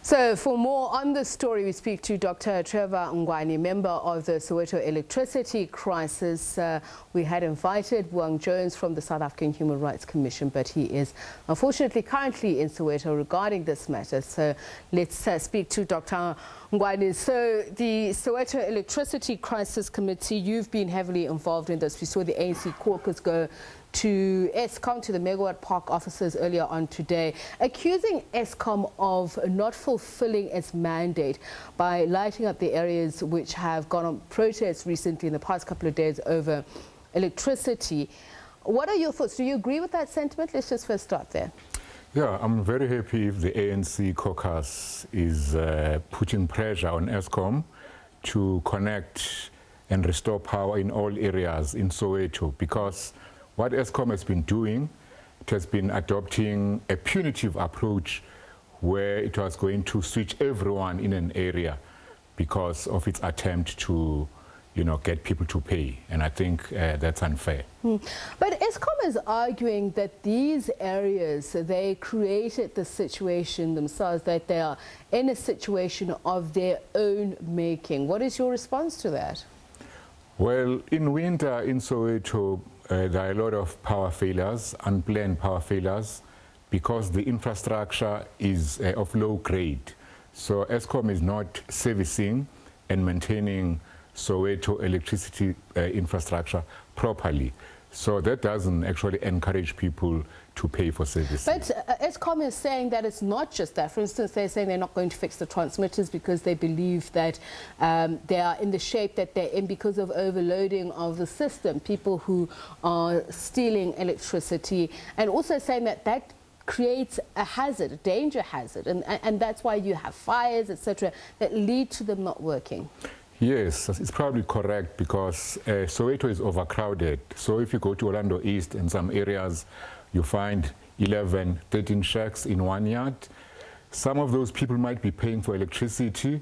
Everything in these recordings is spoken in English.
So for more on this story, we speak to Dr. Trevor Ngwane, member of the Soweto Electricity Crisis. We had invited Buang Jones from the South African Human Rights Commission, but he is unfortunately currently in Soweto regarding this matter. So let's speak to Dr. Ngwane. So the Soweto Electricity Crisis Committee, you've been heavily involved in this. We saw the ANC caucus go to Eskom, to the Megawatt Park officers earlier on today, accusing Eskom of not fulfilling its mandate by lighting up the areas which have gone on protests recently in the past couple of days over electricity. What are your thoughts? Do you agree with that sentiment? Let's just first start there. Yeah, I'm very happy if the ANC caucus is putting pressure on Eskom to connect and restore power in all areas in Soweto, because what Eskom has been doing, it has been adopting a punitive approach where it was going to switch everyone in an area because of its attempt to, get people to pay. And I think that's unfair. But Eskom is arguing that these areas, they created the situation themselves, that they are in a situation of their own making. What is your response to that? Well, in winter in Soweto, there are a lot of power failures, unplanned power failures, because the infrastructure is of low grade. So Eskom is not servicing and maintaining Soweto electricity infrastructure properly. So that doesn't actually encourage people to pay for services. But Eskom is saying that it's not just that. For instance, they're saying they're not going to fix the transmitters because they believe that they are in the shape that they're in because of overloading of the system, people who are stealing electricity, and also saying that that creates a hazard, a danger hazard, and that's why you have fires, etc., that lead to them not working. Yes, it's probably correct, because Soweto is overcrowded. So if you go to Orlando East and some areas, you find 11, 13 shacks in one yard. Some of those people might be paying for electricity.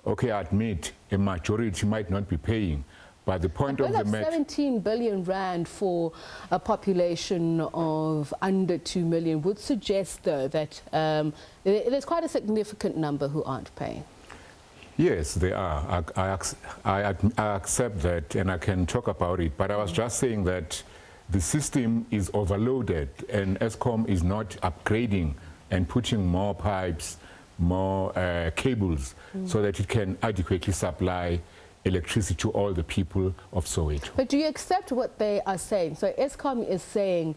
Okay, I admit a majority might not be paying. But the point of the matter, 17 billion rand for a population of under 2 million would suggest, though, that there's quite a significant number who aren't paying. Yes, they are. I accept that, and I can talk about it. But I was just saying that the system is overloaded, and Eskom is not upgrading and putting more pipes, more cables, so that it can adequately supply electricity to all the people of Soweto. But do you accept what they are saying? So Eskom is saying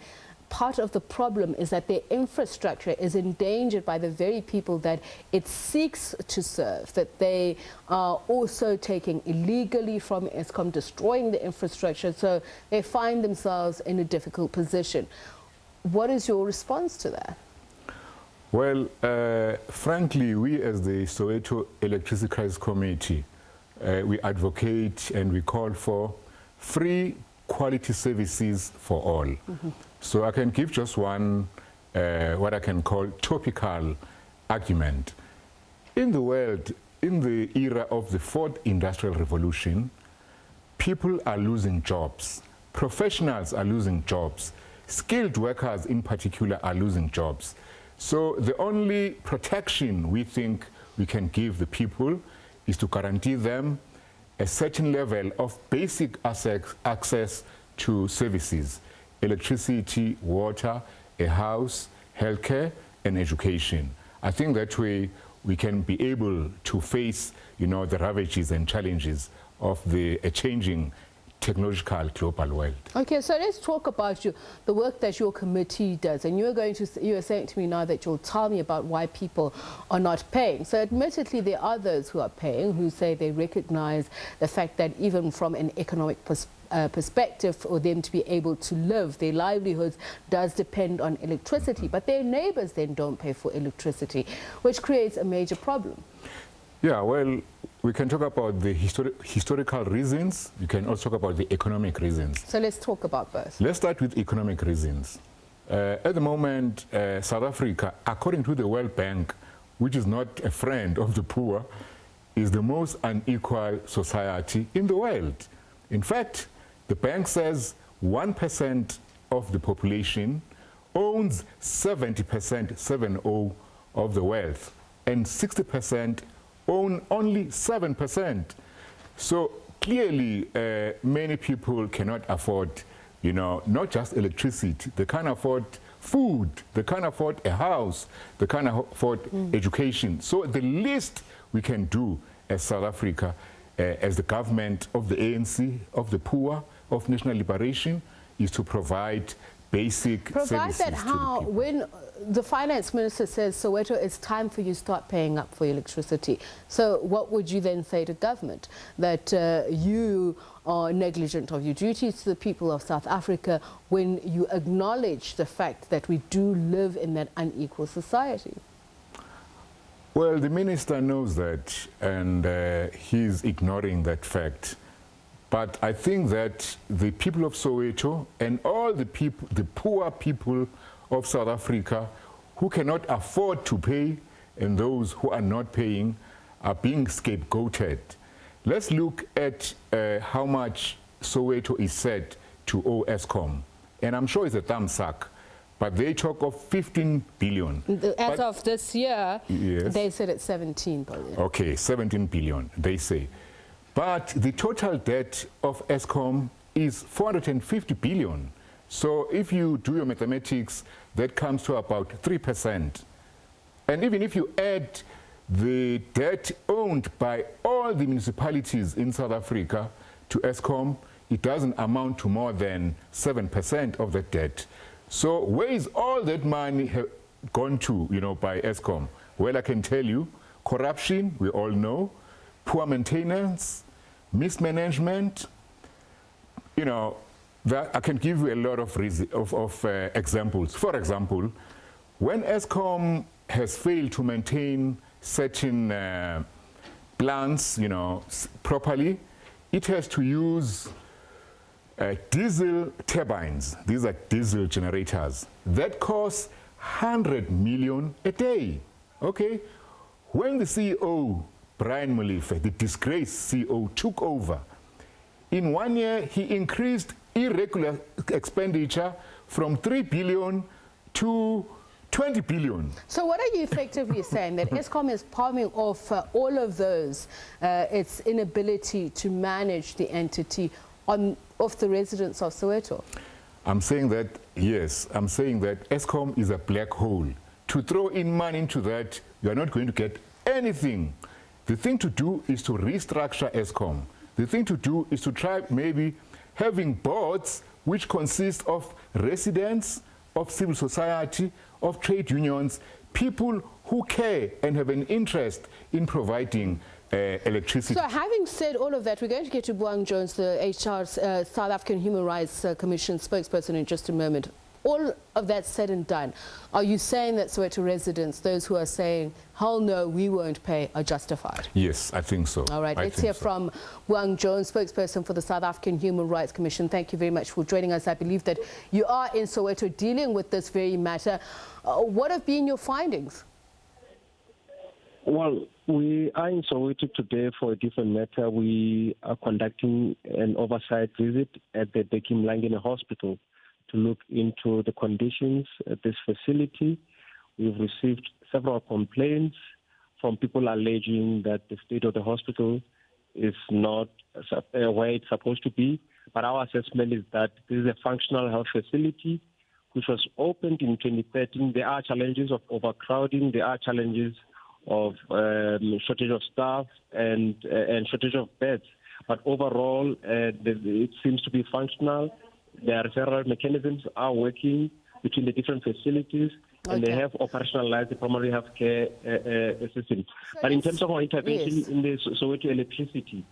part of the problem is that their infrastructure is endangered by the very people that it seeks to serve, that they are also taking illegally from Eskom, destroying the infrastructure, so they find themselves in a difficult position. What is your response to that? Well, frankly, we as the Soweto Electricity Crisis Committee, we advocate and we call for free quality services for all. So I can give just one, what I can call topical argument. In the world, in the era of the fourth industrial revolution, people are losing jobs. Professionals are losing jobs. Skilled workers in particular are losing jobs. So the only protection we think we can give the people is to guarantee them a certain level of basic access to services: electricity, water, a house, healthcare, and education. I think that way we can be able to face, the ravages and challenges of the changing technological global world. Okay, so let's talk about the work that your committee does. And you are saying to me now that you'll tell me about why people are not paying. So admittedly, there are those who are paying, who say they recognize the fact that even from an economic perspective, for them to be able to live, their livelihoods does depend on electricity. But their neighbors then don't pay for electricity, which creates a major problem. Yeah, well, we can talk about the historical reasons. We can also talk about the economic reasons. So let's talk about both. Let's start with economic reasons. At the moment, South Africa, according to the World Bank, which is not a friend of the poor, is the most unequal society in the world. In fact, the bank says 1% of the population owns 70% of the wealth and 60% own only 7%. So clearly, many people cannot afford, not just electricity. They can't afford food. They can't afford a house. They can't afford education. So the least we can do as South Africa, as the government of the ANC, of the poor, of national liberation, is to provide basic services that to how, the people. when the finance minister says, Soweto, it's time for you to start paying up for electricity. So what would you then say to government? That you are negligent of your duties to the people of South Africa when you acknowledge the fact that we do live in that unequal society? Well, the minister knows that, and he's ignoring that fact. But I think that the people of Soweto and all the people, the poor people of South Africa who cannot afford to pay and those who are not paying are being scapegoated. Let's look at how much Soweto is said to owe Eskom. And I'm sure it's a thumb suck, but they talk of 15 billion. As of this year, yes, they said it's 17 billion. Okay, 17 billion, they say. But the total debt of Eskom is 450 billion. So if you do your mathematics, that comes to about 3%. And even if you add the debt owned by all the municipalities in South Africa to Eskom, it doesn't amount to more than 7% of the debt. So where is all that money gone to, by Eskom? Well, I can tell you, corruption, we all know, poor maintenance, mismanagement, that I can give you a lot of examples. For example, when Eskom has failed to maintain certain plants, properly, it has to use diesel turbines. These are diesel generators that cost 100 million a day. Okay, when the CEO Brian Molefe, the disgraced CEO, took over, in 1 year he increased irregular expenditure from 3 billion to 20 billion. So what are you effectively saying? That Eskom is palming off all of those, its inability to manage the entity off the residents of Soweto? I'm saying that, yes, I'm saying that Eskom is a black hole. To throw in money into that, you are not going to get anything. The thing to do is to restructure Eskom. The thing to do is to try maybe having boards which consist of residents, of civil society, of trade unions, people who care and have an interest in providing electricity. So having said all of that, we're going to get to Buang Jones, the South African Human Rights Commission spokesperson, in just a moment. All of that said and done, are you saying that Soweto residents, those who are saying, hell no, we won't pay, are justified? Yes, I think so. All right, let's hear from Buang Jones, spokesperson for the South African Human Rights Commission. Thank you very much for joining us. I believe that you are in Soweto dealing with this very matter. What have been your findings? Well, we are in Soweto today for a different matter. We are conducting an oversight visit at the Bekim Langene Hospital to look into the conditions at this facility. We've received several complaints from people alleging that the state of the hospital is not where it's supposed to be. But our assessment is that this is a functional health facility which was opened in 2013. There are challenges of overcrowding. There are challenges of shortage of staff and shortage of beds. But overall, it seems to be functional. The referral mechanisms are working between the different facilities, and they have operationalized the primary health care system. So but in terms of our intervention in the Soweto Electricity,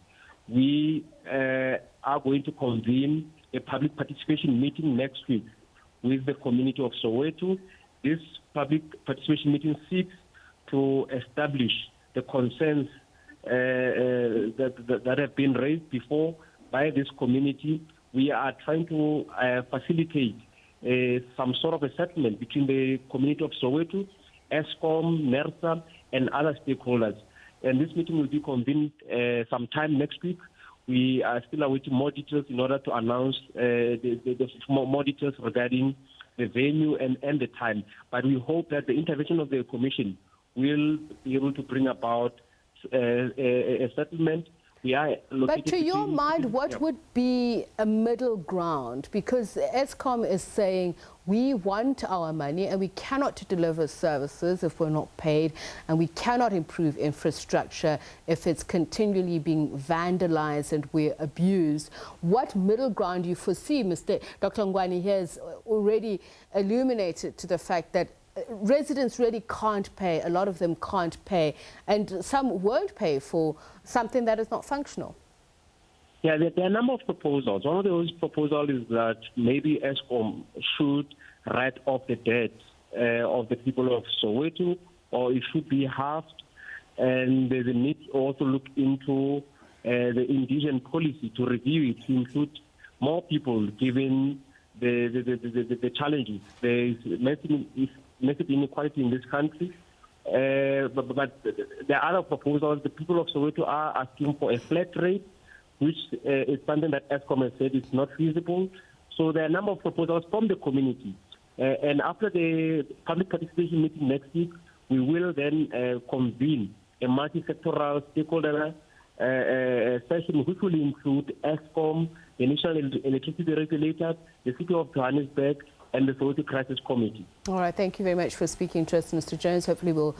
we are going to convene a public participation meeting next week with the community of Soweto. This public participation meeting seeks to establish the concerns that have been raised before by this community. We are trying to facilitate some sort of a settlement between the community of Soweto, Eskom, NERSA, and other stakeholders. And this meeting will be convened sometime next week. We are still awaiting more details in order to announce more details regarding the venue and the time. But we hope that the intervention of the Commission will be able to bring about a settlement. We are but to your mind, what would be a middle ground? Because Eskom is saying we want our money and we cannot deliver services if we're not paid, and we cannot improve infrastructure if it's continually being vandalized and we're abused. What middle ground do you foresee? Dr. Ngwane here has already illuminated to the fact that residents really can't pay, a lot of them can't pay, and some won't pay for something that is not functional. Yeah, there are a number of proposals. One of those proposals is that maybe Eskom should write off the debt of the people of Soweto, or it should be halved, and there's a need to also look into the indigent policy to review it, to include more people given the challenges. There is massive inequality in this country. But there are other proposals. The people of Soweto are asking for a flat rate, which is something that Eskom has said is not feasible. So there are a number of proposals from the community. And after the public participation meeting next week, we will then convene a multi-sectoral stakeholder session, which will include Eskom, the National Electricity Regulator, the City of Johannesburg, and the Soweto Crisis Committee. All right, thank you very much for speaking to us, Mr. Jones. Hopefully we'll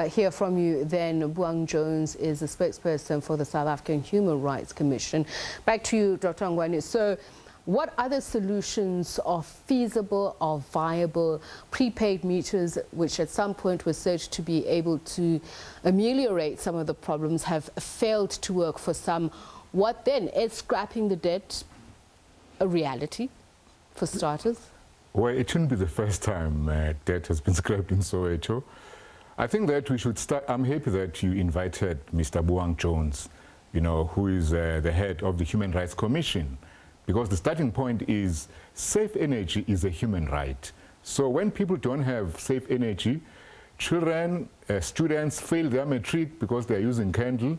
hear from you then. Buang Jones is the spokesperson for the South African Human Rights Commission. Back to you, Dr. Ngwane. So what other solutions are feasible, are viable? Prepaid meters, which at some point were said to be able to ameliorate some of the problems, have failed to work for some. What then? Is scrapping the debt a reality, for starters? Well, it shouldn't be the first time debt has been scrapped in Soweto. I think that we should start. I'm happy that you invited Mr. Buang Jones, who is the head of the Human Rights Commission, because the starting point is safe energy is a human right. So when people don't have safe energy, children, students fail their matric because they're using candle,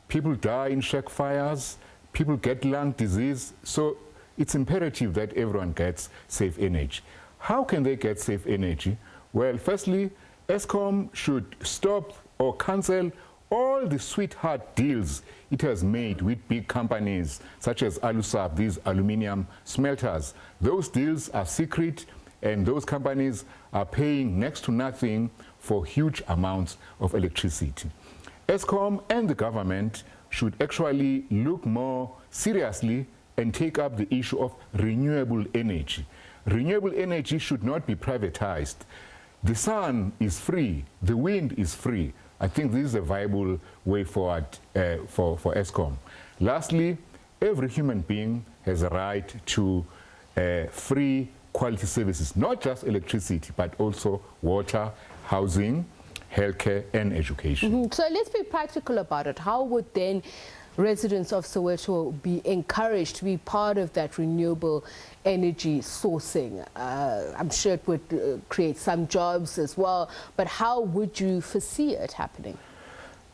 people die in shack fires, people get lung disease. So it's imperative that everyone gets safe energy. How can they get safe energy? Well, firstly, Eskom should stop or cancel all the sweetheart deals it has made with big companies such as Alusab, these aluminium smelters. Those deals are secret, and those companies are paying next to nothing for huge amounts of electricity. Eskom and the government should actually look more seriously and take up the issue of renewable energy. Renewable energy should not be privatized. The sun is free, the wind is free. I think this is a viable way forward for Eskom. Lastly, every human being has a right to free quality services, not just electricity, but also water, housing, healthcare, and education. So let's be practical about it. How would then residents of Soweto be encouraged to be part of that renewable energy sourcing? I'm sure it would create some jobs as well, but how would you foresee it happening?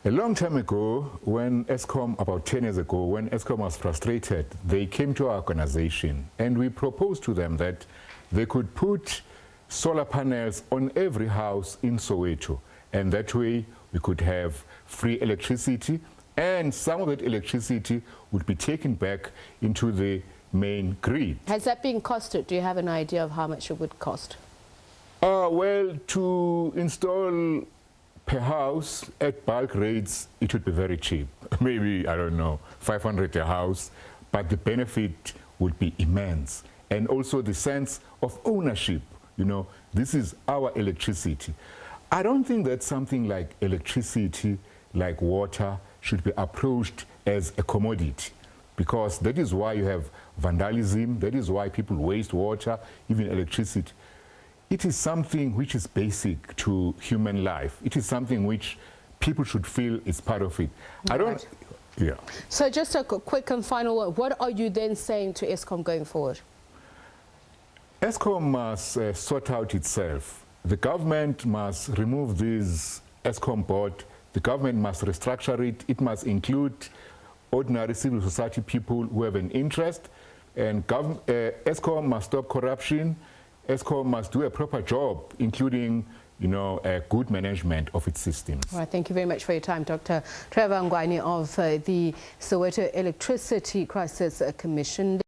A long time ago, when Eskom, about 10 years ago, when Eskom was frustrated, they came to our organization and we proposed to them that they could put solar panels on every house in Soweto, and that way we could have free electricity, and some of that electricity would be taken back into the main grid. Has that been costed? Do you have an idea of how much it would cost? Well, to install per house at bulk rates, it would be very cheap. Maybe, I don't know, 500 a house, but the benefit would be immense. And also the sense of ownership, this is our electricity. I don't think that something like electricity, like water, should be approached as a commodity, because that is why you have vandalism, that is why people waste water, even electricity. It is something which is basic to human life. It is something which people should feel is part of it. Right. Yeah. So just a quick and final one. What are you then saying to Eskom going forward? Eskom must sort out itself. The government must remove this Eskom board. The government must restructure it. It must include ordinary civil society people who have an interest. And Eskom must stop corruption. Eskom must do a proper job, including good management of its systems. All right, thank you very much for your time, Dr. Trevor Ngwane of the Soweto Electricity Crisis Commission.